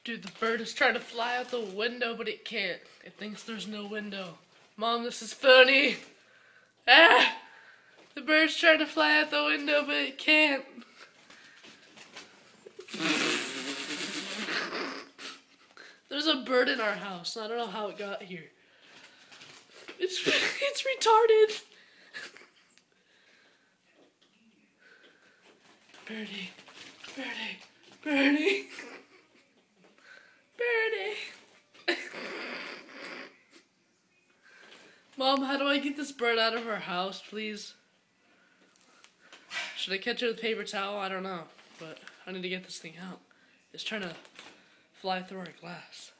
Dude, the bird is trying to fly out the window, but it can't. It thinks there's no window. Mom, this is funny. Ah! The bird's trying to fly out the window, but it can't. There's a bird in our house. I don't know how it got here. It's retarded. Birdie, birdie, birdie, birdie. Mom, how do I get this bird out of our house, please? Should I catch it with a paper towel? I don't know, but I need to get this thing out. It's trying to fly through our glass.